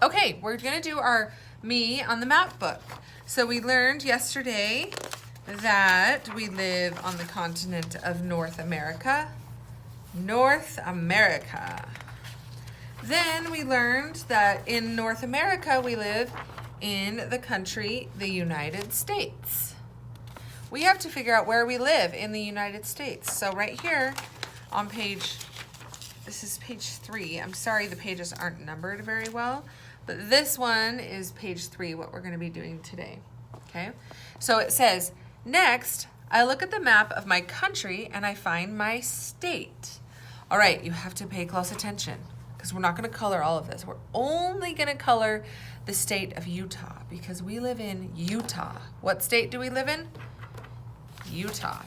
Okay, we're gonna do our me on the map book. So we learned yesterday that we live on the continent of North America. North America. Then we learned that in North America we live in the country, the United States. We have to figure out where we live in the United States. So right here on this is page 3. I'm sorry the pages aren't numbered very well, but this one is page 3, what we're going to be doing today. Okay, so it says, next, I look at the map of my country and I find my state. All right, you have to pay close attention because we're not going to color all of this. We're only going to color the state of Utah because we live in Utah. What state do we live in? Utah.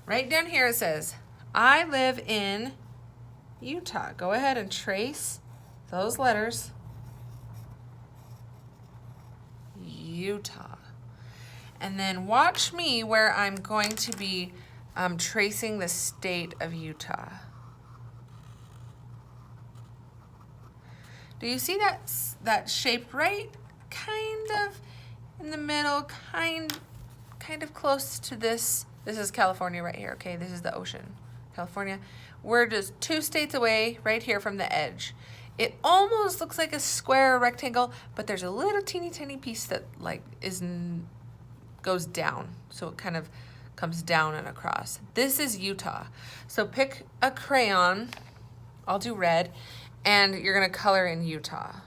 Right down here it says, I live in Utah. Go ahead and trace those letters. Utah. And then watch me where I'm going to be tracing the state of Utah. Do you see that shape right kind of in the middle, kind of close to this? This is California right here, okay? This is the ocean, California. We're just 2 states away right here from the edge. It almost looks like a square or rectangle, but there's a little teeny tiny piece that goes down. So it kind of comes down and across. This is Utah. So pick a crayon, I'll do red, and you're gonna color in Utah.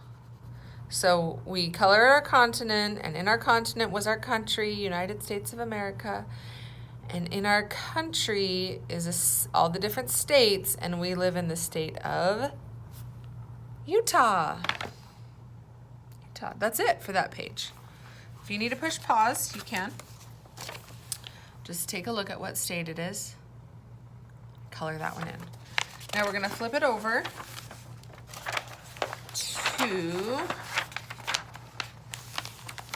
So we color our continent, and in our continent was our country, United States of America. And in our country is all the different states, and we live in the state of Utah. Utah. That's it for that page. If you need to push pause, you can. Just take a look at what state it is. Color that one in. Now we're going to flip it over to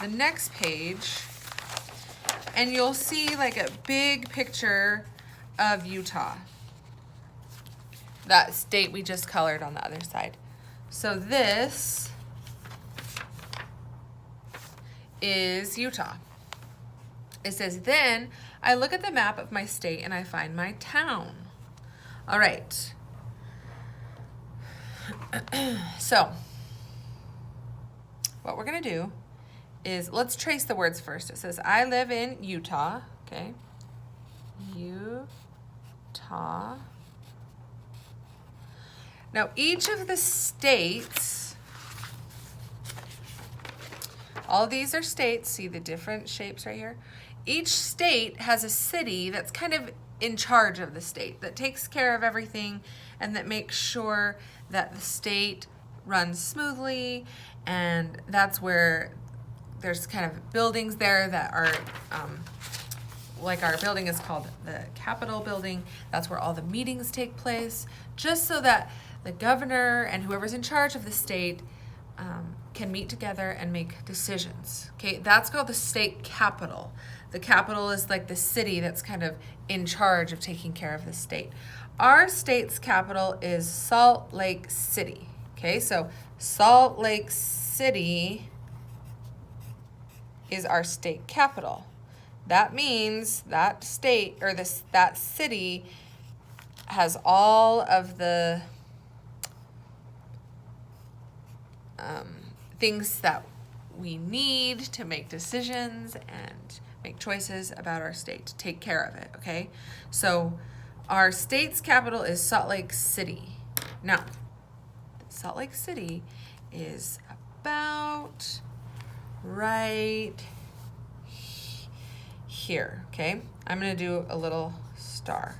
the next page, and you'll see like a big picture of Utah. That state we just colored on the other side. So this is Utah. It says, then I look at the map of my state and I find my town. All right. So what we're going to do is let's trace the words first. It says, I live in Utah. Okay. Utah. Now, each of the states, all these are states. See the different shapes right here? Each state has a city that's kind of in charge of the state, that takes care of everything and that makes sure that the state runs smoothly. And that's where there's kind of buildings there that are, like our building is called the Capitol building. That's where all the meetings take place, just so that the governor and whoever's in charge of the state can meet together and make decisions. Okay, that's called the state capital. The capital is like the city that's kind of in charge of taking care of the state. Our state's capital is Salt Lake City. Okay, so Salt Lake City is our state capital. That means that state or that city has all of the things that we need to make decisions and make choices about our state, to take care of it, okay? So our state's capital is Salt Lake City. Now, Salt Lake City is about right here, okay? I'm gonna do a little star.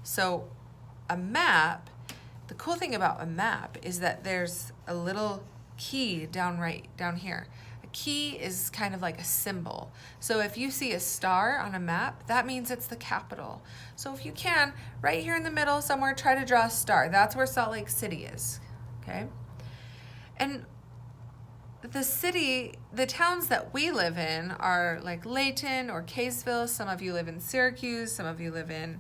So a map, the cool thing about a map is that there's a little key down here. A key is kind of like a symbol. So if you see a star on a map, that means it's the capital. So if you can, right here in the middle somewhere, try to draw a star. That's where Salt Lake City is, okay? And the towns that we live in are like Layton or Kaysville. Some of you live in Syracuse. Some of you live in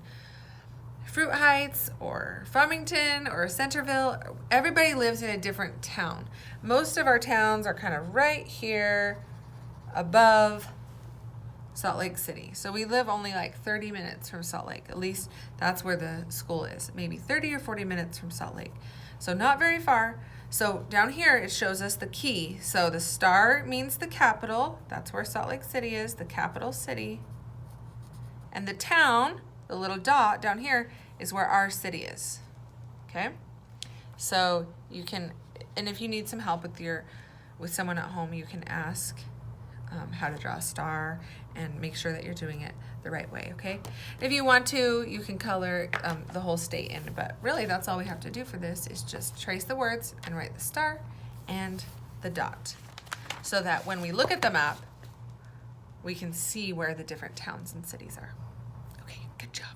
Fruit Heights or Farmington or Centerville. Everybody lives in a different town. Most of our towns are kind of right here above Salt Lake City. So we live only like 30 minutes from Salt Lake. At least that's where the school is. Maybe 30 or 40 minutes from Salt Lake. So not very far. So down here it shows us the key. So the star means the capital. That's where Salt Lake City is, the capital city. And the town, the little dot down here, is where our city is. Okay? So you can, and if you need some help with someone at home, you can ask how to draw a star and make sure that you're doing it the right way, okay? If you want to, you can color the whole state in, but really that's all we have to do for this is just trace the words and write the star and the dot so that when we look at the map, we can see where the different towns and cities are. Okay, good job.